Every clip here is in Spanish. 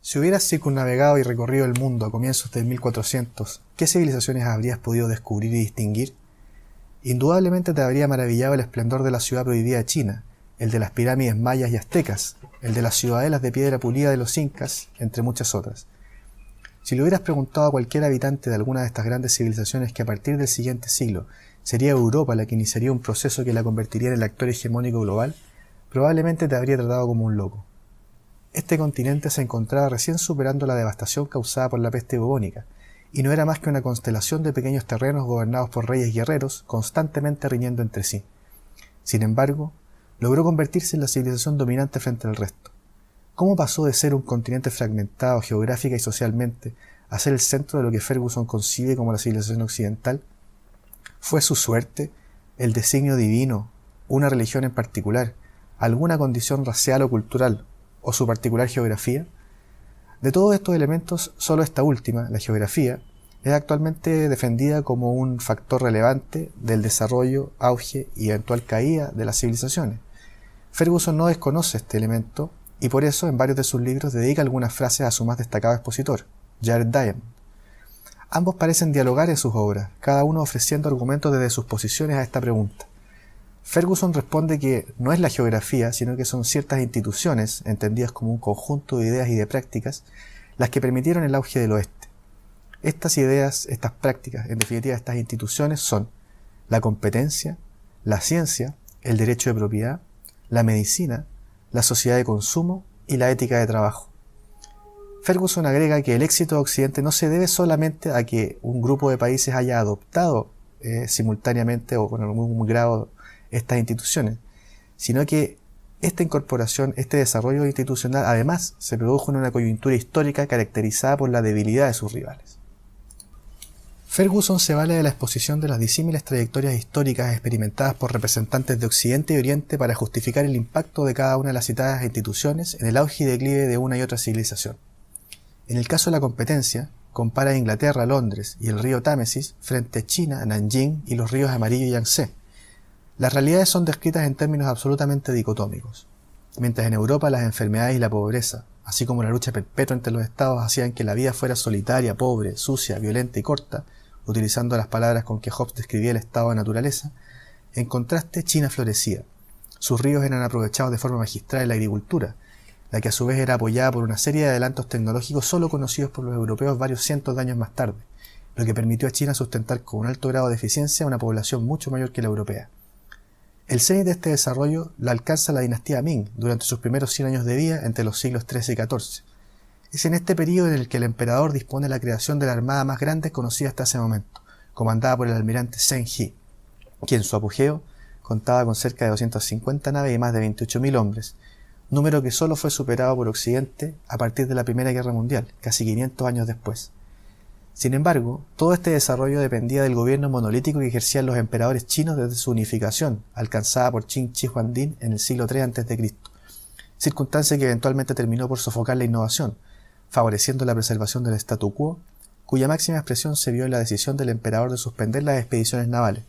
Si hubieras circunnavegado y recorrido el mundo a comienzos del 1400, ¿qué civilizaciones habrías podido descubrir y distinguir? Indudablemente te habría maravillado el esplendor de la ciudad prohibida de China, el de las pirámides mayas y aztecas, el de las ciudadelas de piedra pulida de los incas, entre muchas otras. Si le hubieras preguntado a cualquier habitante de alguna de estas grandes civilizaciones que a partir del siguiente siglo sería Europa la que iniciaría un proceso que la convertiría en el actor hegemónico global, probablemente te habría tratado como un loco. Este continente se encontraba recién superando la devastación causada por la peste bubónica, y no era más que una constelación de pequeños terrenos gobernados por reyes guerreros constantemente riñendo entre sí. Sin embargo, logró convertirse en la civilización dominante frente al resto. ¿Cómo pasó de ser un continente fragmentado geográfica y socialmente a ser el centro de lo que Ferguson concibe como la civilización occidental? ¿Fue su suerte, el designio divino, una religión en particular, alguna condición racial o cultural, o su particular geografía? De todos estos elementos, solo esta última, la geografía, es actualmente defendida como un factor relevante del desarrollo, auge y eventual caída de las civilizaciones. Ferguson no desconoce este elemento y por eso en varios de sus libros dedica algunas frases a su más destacado expositor, Jared Diamond. Ambos parecen dialogar en sus obras, cada uno ofreciendo argumentos desde sus posiciones a esta pregunta. Ferguson responde que no es la geografía, sino que son ciertas instituciones, entendidas como un conjunto de ideas y de prácticas, las que permitieron el auge del oeste. Estas ideas, estas prácticas, en definitiva estas instituciones son la competencia, la ciencia, el derecho de propiedad, la medicina, la sociedad de consumo y la ética de trabajo. Ferguson agrega que el éxito de Occidente no se debe solamente a que un grupo de países haya adoptado simultáneamente o con algún grado estas instituciones, sino que esta incorporación, este desarrollo institucional, además se produjo en una coyuntura histórica caracterizada por la debilidad de sus rivales. Ferguson se vale de la exposición de las disímiles trayectorias históricas experimentadas por representantes de Occidente y Oriente para justificar el impacto de cada una de las citadas instituciones en el auge y declive de una y otra civilización. En el caso de la competencia, compara Inglaterra, Londres y el río Támesis frente a China, Nanjing y los ríos Amarillo y Yangtze. Las realidades son descritas en términos absolutamente dicotómicos. Mientras en Europa las enfermedades y la pobreza, así como la lucha perpetua entre los estados, hacían que la vida fuera solitaria, pobre, sucia, violenta y corta, utilizando las palabras con que Hobbes describía el estado de naturaleza, en contraste China florecía. Sus ríos eran aprovechados de forma magistral en la agricultura, la que a su vez era apoyada por una serie de adelantos tecnológicos solo conocidos por los europeos varios cientos de años más tarde, lo que permitió a China sustentar con un alto grado de eficiencia una población mucho mayor que la europea. El cenit de este desarrollo lo alcanza la dinastía Ming durante sus primeros 100 años de vida entre los siglos XIII y XIV. Es en este periodo en el que el emperador dispone de la creación de la armada más grande conocida hasta ese momento, comandada por el almirante Zheng He, quien en su apogeo contaba con cerca de 250 naves y más de 28.000 hombres, número que solo fue superado por Occidente a partir de la Primera Guerra Mundial, casi 500 años después. Sin embargo, todo este desarrollo dependía del gobierno monolítico que ejercían los emperadores chinos desde su unificación, alcanzada por Qin Shi Huangdi en el siglo III a.C., circunstancia que eventualmente terminó por sofocar la innovación, favoreciendo la preservación del statu quo, cuya máxima expresión se vio en la decisión del emperador de suspender las expediciones navales,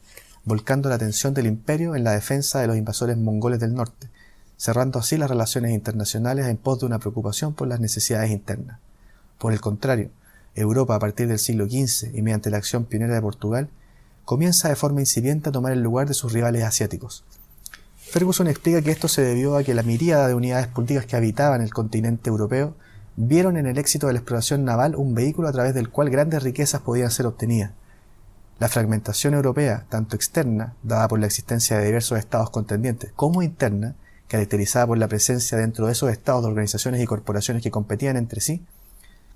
volcando la atención del imperio en la defensa de los invasores mongoles del norte, cerrando así las relaciones internacionales en pos de una preocupación por las necesidades internas. Por el contrario, Europa a partir del siglo XV y mediante la acción pionera de Portugal, comienza de forma incipiente a tomar el lugar de sus rivales asiáticos. Ferguson explica que esto se debió a que la miríada de unidades políticas que habitaban el continente europeo vieron en el éxito de la exploración naval un vehículo a través del cual grandes riquezas podían ser obtenidas. La fragmentación europea, tanto externa, dada por la existencia de diversos estados contendientes, como interna, caracterizada por la presencia dentro de esos estados de organizaciones y corporaciones que competían entre sí,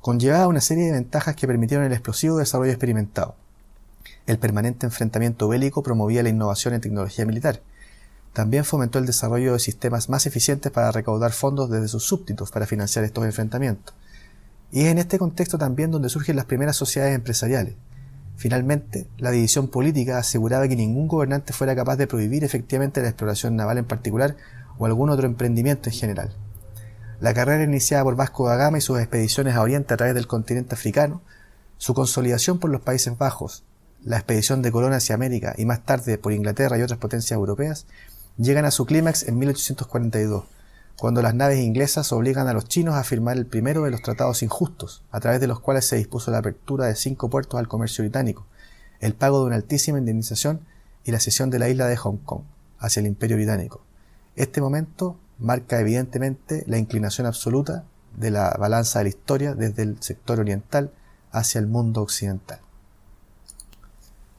conllevaba una serie de ventajas que permitieron el explosivo desarrollo experimentado. El permanente enfrentamiento bélico promovía la innovación en tecnología militar. También fomentó el desarrollo de sistemas más eficientes para recaudar fondos desde sus súbditos para financiar estos enfrentamientos. Y es en este contexto también donde surgen las primeras sociedades empresariales. Finalmente, la división política aseguraba que ningún gobernante fuera capaz de prohibir efectivamente la exploración naval en particular o algún otro emprendimiento en general. La carrera iniciada por Vasco da Gama y sus expediciones a Oriente a través del continente africano, su consolidación por los Países Bajos, la expedición de Colón hacia América y más tarde por Inglaterra y otras potencias europeas, llegan a su clímax en 1842, cuando las naves inglesas obligan a los chinos a firmar el primero de los tratados injustos, a través de los cuales se dispuso la apertura de 5 puertos al comercio británico, el pago de una altísima indemnización y la cesión de la isla de Hong Kong hacia el Imperio Británico. Este momento marca evidentemente la inclinación absoluta de la balanza de la historia desde el sector oriental hacia el mundo occidental.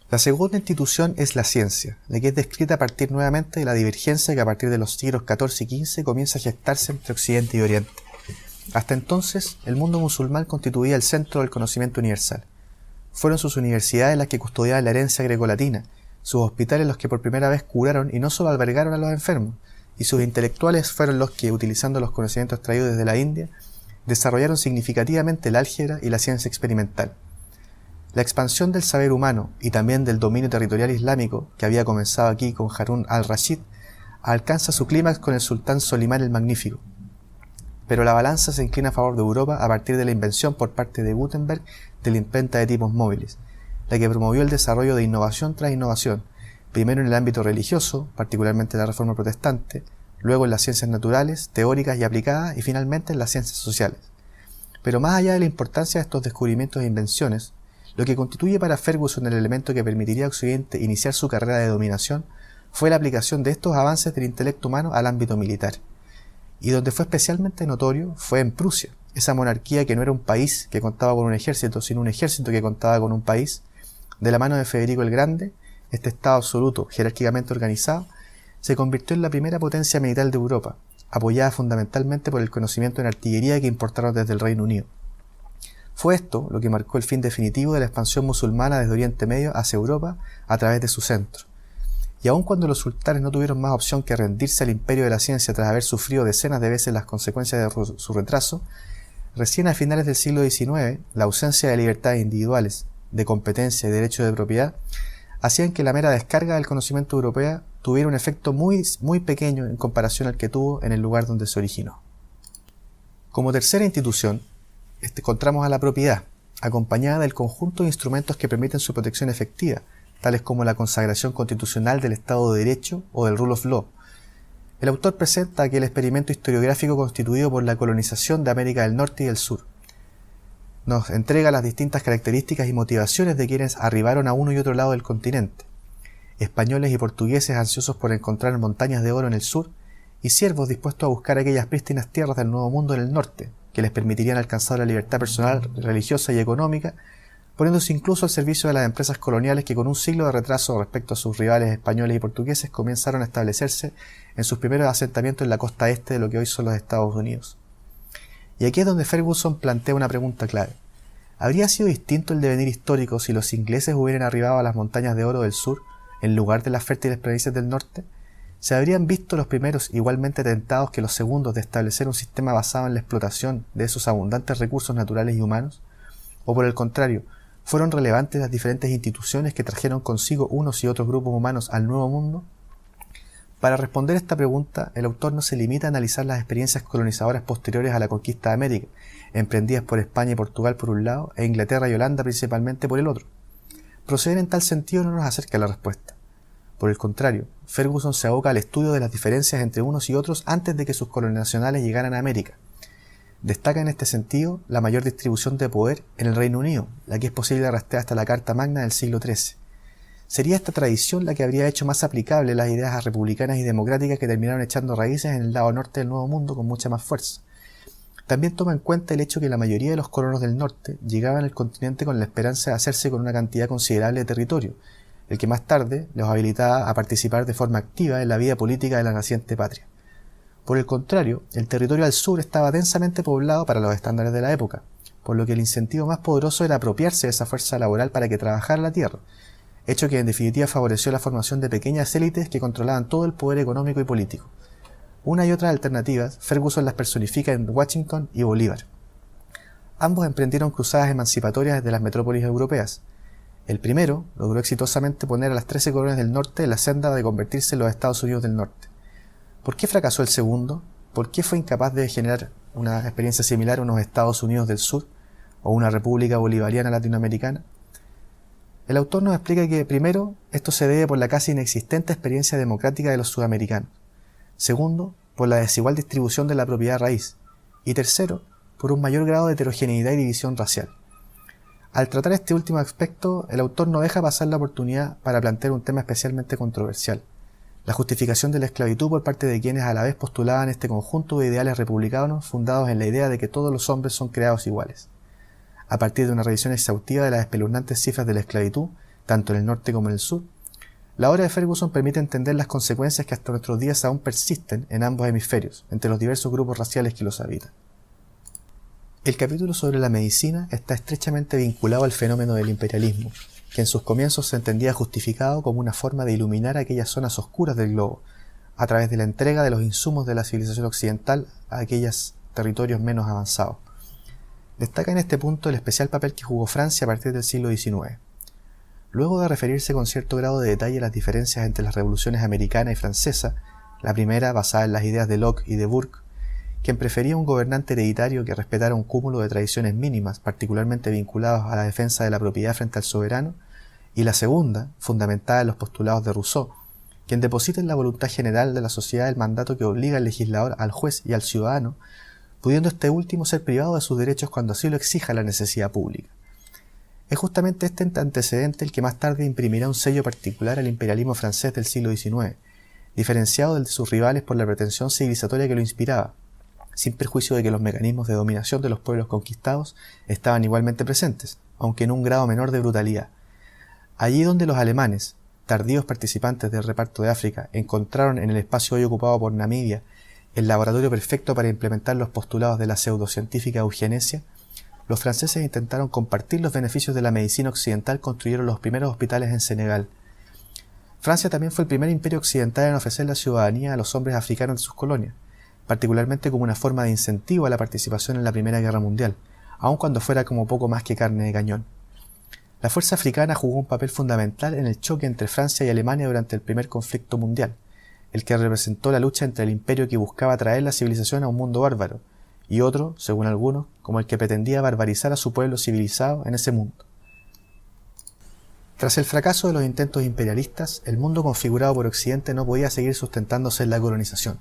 La segunda institución es la ciencia, la que es descrita a partir nuevamente de la divergencia que a partir de los siglos XIV y XV comienza a gestarse entre Occidente y Oriente. Hasta entonces, el mundo musulmán constituía el centro del conocimiento universal. Fueron sus universidades las que custodiaban la herencia grecolatina, sus hospitales los que por primera vez curaron y no solo albergaron a los enfermos, y sus intelectuales fueron los que, utilizando los conocimientos traídos desde la India, desarrollaron significativamente el álgebra y la ciencia experimental. La expansión del saber humano y también del dominio territorial islámico, que había comenzado aquí con Harún al-Rashid, alcanza su clímax con el sultán Solimán el Magnífico. Pero la balanza se inclina a favor de Europa a partir de la invención por parte de Gutenberg de la imprenta de tipos móviles, la que promovió el desarrollo de innovación tras innovación, primero en el ámbito religioso, particularmente la Reforma Protestante, luego en las ciencias naturales, teóricas y aplicadas, y finalmente en las ciencias sociales. Pero más allá de la importancia de estos descubrimientos e invenciones, lo que constituye para Ferguson el elemento que permitiría a Occidente iniciar su carrera de dominación fue la aplicación de estos avances del intelecto humano al ámbito militar. Y donde fue especialmente notorio fue en Prusia, esa monarquía que no era un país que contaba con un ejército, sino un ejército que contaba con un país. De la mano de Federico el Grande, este estado absoluto, jerárquicamente organizado, se convirtió en la primera potencia militar de Europa, apoyada fundamentalmente por el conocimiento en artillería que importaron desde el Reino Unido. Fue esto lo que marcó el fin definitivo de la expansión musulmana desde Oriente Medio hacia Europa a través de su centro. Y aun cuando los sultanes no tuvieron más opción que rendirse al imperio de la ciencia tras haber sufrido decenas de veces las consecuencias de su retraso, recién a finales del siglo XIX, la ausencia de libertades individuales, de competencia y derecho de propiedad, hacían que la mera descarga del conocimiento europeo tuviera un efecto muy pequeño en comparación al que tuvo en el lugar donde se originó. Como tercera institución, encontramos a la propiedad, acompañada del conjunto de instrumentos que permiten su protección efectiva, tales como la consagración constitucional del Estado de Derecho o del Rule of Law. El autor presenta aquel experimento historiográfico constituido por la colonización de América del Norte y del Sur. Nos entrega las distintas características y motivaciones de quienes arribaron a uno y otro lado del continente. Españoles y portugueses ansiosos por encontrar montañas de oro en el sur y siervos dispuestos a buscar aquellas prístinas tierras del Nuevo Mundo en el norte, que les permitirían alcanzar la libertad personal, religiosa y económica, poniéndose incluso al servicio de las empresas coloniales que con un siglo de retraso respecto a sus rivales españoles y portugueses comenzaron a establecerse en sus primeros asentamientos en la costa este de lo que hoy son los Estados Unidos. Y aquí es donde Ferguson plantea una pregunta clave. ¿Habría sido distinto el devenir histórico si los ingleses hubieran arribado a las montañas de oro del sur en lugar de las fértiles provincias del norte? ¿Se habrían visto los primeros igualmente tentados que los segundos de establecer un sistema basado en la explotación de esos abundantes recursos naturales y humanos? ¿O por el contrario, fueron relevantes las diferentes instituciones que trajeron consigo unos y otros grupos humanos al Nuevo Mundo? Para responder esta pregunta, el autor no se limita a analizar las experiencias colonizadoras posteriores a la conquista de América, emprendidas por España y Portugal por un lado, e Inglaterra y Holanda principalmente por el otro. Proceder en tal sentido no nos acerca a la respuesta. Por el contrario, Ferguson se aboca al estudio de las diferencias entre unos y otros antes de que sus colonizacionales llegaran a América. Destaca en este sentido la mayor distribución de poder en el Reino Unido, la que es posible rastrear hasta la Carta Magna del siglo XIII. Sería esta tradición la que habría hecho más aplicable las ideas republicanas y democráticas que terminaron echando raíces en el lado norte del Nuevo Mundo con mucha más fuerza. También toma en cuenta el hecho que la mayoría de los colonos del norte llegaban al continente con la esperanza de hacerse con una cantidad considerable de territorio, el que más tarde los habilitaba a participar de forma activa en la vida política de la naciente patria. Por el contrario, el territorio al sur estaba densamente poblado para los estándares de la época, por lo que el incentivo más poderoso era apropiarse de esa fuerza laboral para que trabajara la tierra, hecho que en definitiva favoreció la formación de pequeñas élites que controlaban todo el poder económico y político. Una y otras alternativas, Ferguson las personifica en Washington y Bolívar. Ambos emprendieron cruzadas emancipatorias desde las metrópolis europeas. El primero logró exitosamente poner a las 13 colonias del norte en la senda de convertirse en los Estados Unidos del norte. ¿Por qué fracasó el segundo? ¿Por qué fue incapaz de generar una experiencia similar a unos Estados Unidos del sur o una república bolivariana latinoamericana? El autor nos explica que, primero, esto se debe por la casi inexistente experiencia democrática de los sudamericanos. Segundo, por la desigual distribución de la propiedad raíz, y tercero, por un mayor grado de heterogeneidad y división racial. Al tratar este último aspecto, el autor no deja pasar la oportunidad para plantear un tema especialmente controversial: la justificación de la esclavitud por parte de quienes a la vez postulaban este conjunto de ideales republicanos fundados en la idea de que todos los hombres son creados iguales. A partir de una revisión exhaustiva de las espeluznantes cifras de la esclavitud, tanto en el norte como en el sur, la obra de Ferguson permite entender las consecuencias que hasta nuestros días aún persisten en ambos hemisferios, entre los diversos grupos raciales que los habitan. El capítulo sobre la medicina está estrechamente vinculado al fenómeno del imperialismo, que en sus comienzos se entendía justificado como una forma de iluminar aquellas zonas oscuras del globo, a través de la entrega de los insumos de la civilización occidental a aquellos territorios menos avanzados. Destaca en este punto el especial papel que jugó Francia a partir del siglo XIX. Luego de referirse con cierto grado de detalle a las diferencias entre las revoluciones americana y francesa, la primera basada en las ideas de Locke y de Burke, quien prefería un gobernante hereditario que respetara un cúmulo de tradiciones mínimas, particularmente vinculados a la defensa de la propiedad frente al soberano, y la segunda, fundamentada en los postulados de Rousseau, quien deposita en la voluntad general de la sociedad el mandato que obliga al legislador, al juez y al ciudadano, pudiendo este último ser privado de sus derechos cuando así lo exija la necesidad pública. Es justamente este antecedente el que más tarde imprimirá un sello particular al imperialismo francés del siglo XIX, diferenciado del de sus rivales por la pretensión civilizatoria que lo inspiraba, sin perjuicio de que los mecanismos de dominación de los pueblos conquistados estaban igualmente presentes, aunque en un grado menor de brutalidad. Allí donde los alemanes, tardíos participantes del reparto de África, encontraron en el espacio hoy ocupado por Namibia el laboratorio perfecto para implementar los postulados de la pseudocientífica eugenesia, los franceses intentaron compartir los beneficios de la medicina occidental, construyeron los primeros hospitales en Senegal. Francia también fue el primer imperio occidental en ofrecer la ciudadanía a los hombres africanos de sus colonias, particularmente como una forma de incentivo a la participación en la Primera Guerra Mundial, aun cuando fuera como poco más que carne de cañón. La fuerza africana jugó un papel fundamental en el choque entre Francia y Alemania durante el primer conflicto mundial, el que representó la lucha entre el imperio que buscaba traer la civilización a un mundo bárbaro, y otro, según algunos, como el que pretendía barbarizar a su pueblo civilizado en ese mundo. Tras el fracaso de los intentos imperialistas, el mundo configurado por Occidente no podía seguir sustentándose en la colonización.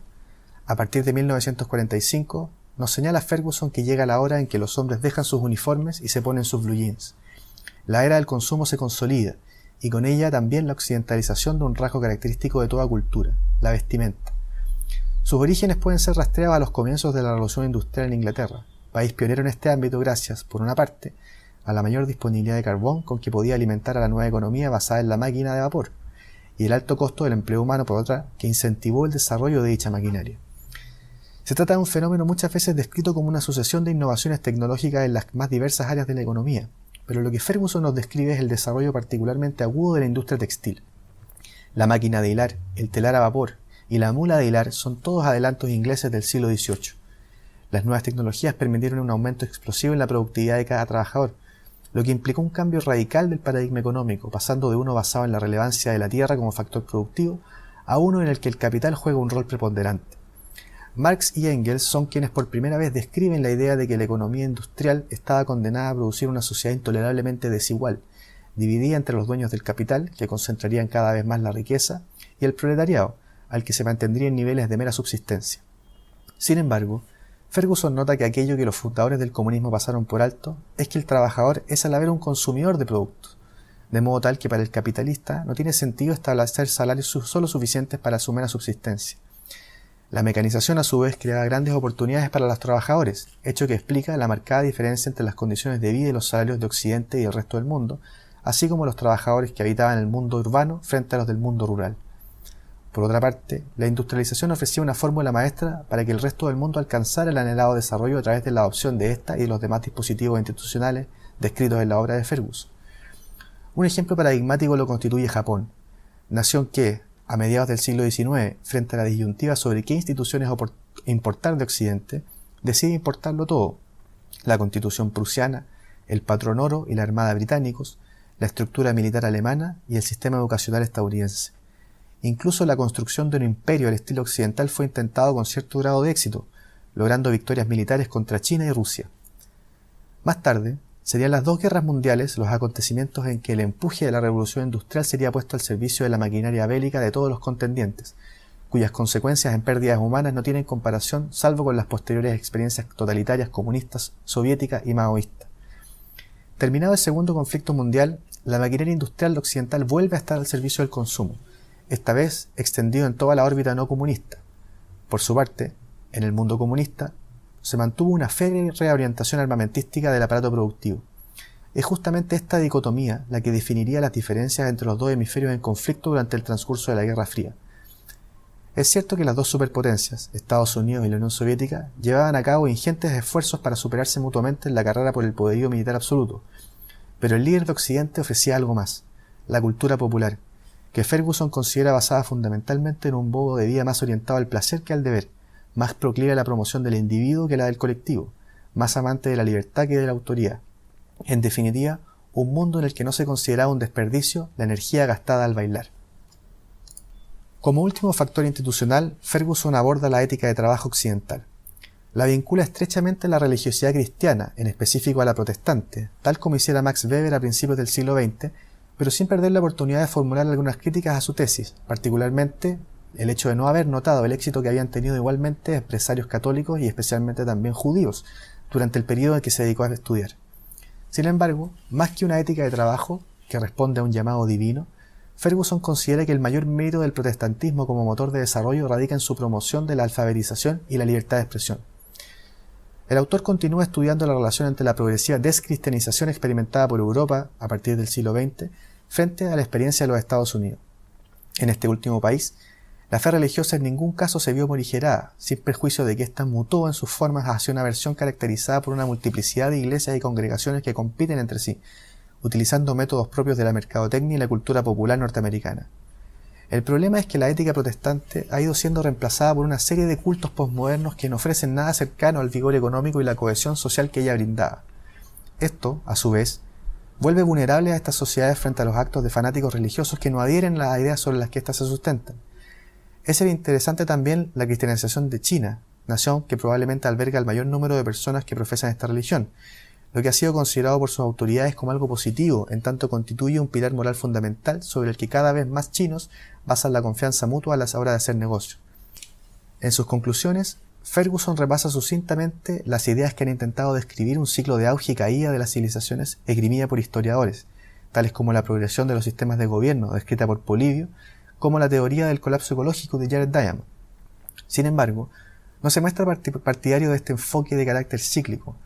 A partir de 1945, nos señala Ferguson que llega la hora en que los hombres dejan sus uniformes y se ponen sus blue jeans. La era del consumo se consolida, y con ella también la occidentalización de un rasgo característico de toda cultura, la vestimenta. Sus orígenes pueden ser rastreados a los comienzos de la Revolución Industrial en Inglaterra, país pionero en este ámbito gracias, por una parte, a la mayor disponibilidad de carbón con que podía alimentar a la nueva economía basada en la máquina de vapor, y el alto costo del empleo humano por otra, que incentivó el desarrollo de dicha maquinaria. Se trata de un fenómeno muchas veces descrito como una sucesión de innovaciones tecnológicas en las más diversas áreas de la economía, pero lo que Ferguson nos describe es el desarrollo particularmente agudo de la industria textil. La máquina de hilar, el telar a vapor y la mula de hilar son todos adelantos ingleses del siglo XVIII. Las nuevas tecnologías permitieron un aumento explosivo en la productividad de cada trabajador, lo que implicó un cambio radical del paradigma económico, pasando de uno basado en la relevancia de la tierra como factor productivo a uno en el que el capital juega un rol preponderante. Marx y Engels son quienes por primera vez describen la idea de que la economía industrial estaba condenada a producir una sociedad intolerablemente desigual, dividida entre los dueños del capital, que concentrarían cada vez más la riqueza, y el proletariado, al que se mantendría en niveles de mera subsistencia. Sin embargo, Ferguson nota que aquello que los fundadores del comunismo pasaron por alto es que el trabajador es a la vez un consumidor de productos, de modo tal que para el capitalista no tiene sentido establecer salarios solo suficientes para su mera subsistencia. La mecanización a su vez crea grandes oportunidades para los trabajadores, hecho que explica la marcada diferencia entre las condiciones de vida y los salarios de Occidente y el resto del mundo, así como los trabajadores que habitaban el mundo urbano frente a los del mundo rural. Por otra parte, la industrialización ofrecía una fórmula maestra para que el resto del mundo alcanzara el anhelado desarrollo a través de la adopción de esta y de los demás dispositivos institucionales descritos en la obra de Ferguson. Un ejemplo paradigmático lo constituye Japón, nación que, a mediados del siglo XIX, frente a la disyuntiva sobre qué instituciones importar de Occidente, decide importarlo todo: la Constitución prusiana, el patrón oro y la armada británicos, la estructura militar alemana y el sistema educacional estadounidense. Incluso la construcción de un imperio al estilo occidental fue intentado con cierto grado de éxito, logrando victorias militares contra China y Rusia. Más tarde, serían las dos guerras mundiales los acontecimientos en que el empuje de la revolución industrial sería puesto al servicio de la maquinaria bélica de todos los contendientes, cuyas consecuencias en pérdidas humanas no tienen comparación salvo con las posteriores experiencias totalitarias comunistas, soviéticas y maoístas. Terminado el segundo conflicto mundial, la maquinaria industrial occidental vuelve a estar al servicio del consumo, esta vez extendido en toda la órbita no comunista. Por su parte, en el mundo comunista, se mantuvo una férrea reorientación armamentística del aparato productivo. Es justamente esta dicotomía la que definiría las diferencias entre los dos hemisferios en conflicto durante el transcurso de la Guerra Fría. Es cierto que las dos superpotencias, Estados Unidos y la Unión Soviética, llevaban a cabo ingentes esfuerzos para superarse mutuamente en la carrera por el poderío militar absoluto, pero el líder de Occidente ofrecía algo más, la cultura popular, que Ferguson considera basada fundamentalmente en un modo de vida más orientado al placer que al deber, más proclive a la promoción del individuo que la del colectivo, más amante de la libertad que de la autoridad. En definitiva, un mundo en el que no se consideraba un desperdicio la energía gastada al bailar. Como último factor institucional, Ferguson aborda la ética de trabajo occidental. La vincula estrechamente a la religiosidad cristiana, en específico a la protestante, tal como hiciera Max Weber a principios del siglo XX, pero sin perder la oportunidad de formular algunas críticas a su tesis, particularmente el hecho de no haber notado el éxito que habían tenido igualmente empresarios católicos y especialmente también judíos durante el periodo en que se dedicó a estudiar. Sin embargo, más que una ética de trabajo que responde a un llamado divino, Ferguson considera que el mayor mérito del protestantismo como motor de desarrollo radica en su promoción de la alfabetización y la libertad de expresión. El autor continúa estudiando la relación entre la progresiva descristianización experimentada por Europa a partir del siglo XX frente a la experiencia de los Estados Unidos. En este último país, la fe religiosa en ningún caso se vio morigerada, sin perjuicio de que ésta mutó en sus formas hacia una versión caracterizada por una multiplicidad de iglesias y congregaciones que compiten entre sí, utilizando métodos propios de la mercadotecnia y la cultura popular norteamericana. El problema es que la ética protestante ha ido siendo reemplazada por una serie de cultos posmodernos que no ofrecen nada cercano al vigor económico y la cohesión social que ella brindaba. Esto, a su vez, vuelve vulnerables a estas sociedades frente a los actos de fanáticos religiosos que no adhieren a las ideas sobre las que éstas se sustentan. Es interesante también la cristianización de China, nación que probablemente alberga el mayor número de personas que profesan esta religión, lo que ha sido considerado por sus autoridades como algo positivo, en tanto constituye un pilar moral fundamental sobre el que cada vez más chinos basan la confianza mutua a la hora de hacer negocio. En sus conclusiones, Ferguson repasa sucintamente las ideas que han intentado describir un ciclo de auge y caída de las civilizaciones esgrimida por historiadores, tales como la progresión de los sistemas de gobierno, descrita por Polibio, como la teoría del colapso ecológico de Jared Diamond. Sin embargo, no se muestra partidario de este enfoque de carácter cíclico,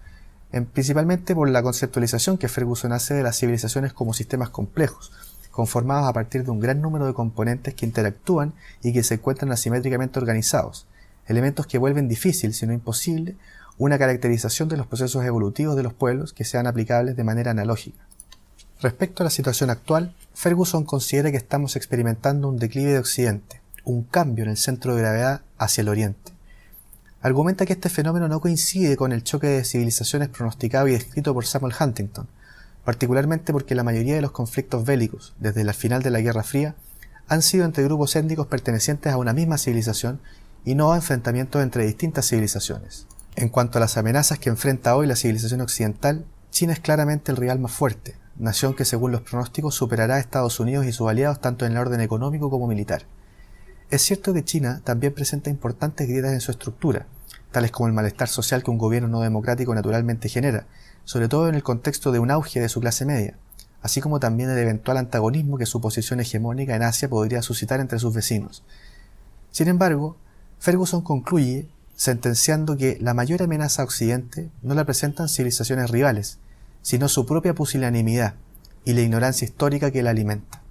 principalmente por la conceptualización que Ferguson hace de las civilizaciones como sistemas complejos, conformados a partir de un gran número de componentes que interactúan y que se encuentran asimétricamente organizados, elementos que vuelven difícil, si no imposible, una caracterización de los procesos evolutivos de los pueblos que sean aplicables de manera analógica. Respecto a la situación actual, Ferguson considera que estamos experimentando un declive de Occidente, un cambio en el centro de gravedad hacia el Oriente. Argumenta que este fenómeno no coincide con el choque de civilizaciones pronosticado y descrito por Samuel Huntington, particularmente porque la mayoría de los conflictos bélicos, desde el final de la Guerra Fría, han sido entre grupos étnicos pertenecientes a una misma civilización y no a enfrentamientos entre distintas civilizaciones. En cuanto a las amenazas que enfrenta hoy la civilización occidental, China es claramente el rival más fuerte, nación que según los pronósticos superará a Estados Unidos y sus aliados tanto en el orden económico como militar. Es cierto que China también presenta importantes grietas en su estructura, tales como el malestar social que un gobierno no democrático naturalmente genera, sobre todo en el contexto de un auge de su clase media, así como también el eventual antagonismo que su posición hegemónica en Asia podría suscitar entre sus vecinos. Sin embargo, Ferguson concluye sentenciando que la mayor amenaza a Occidente no la presentan civilizaciones rivales, sino su propia pusilanimidad y la ignorancia histórica que la alimenta.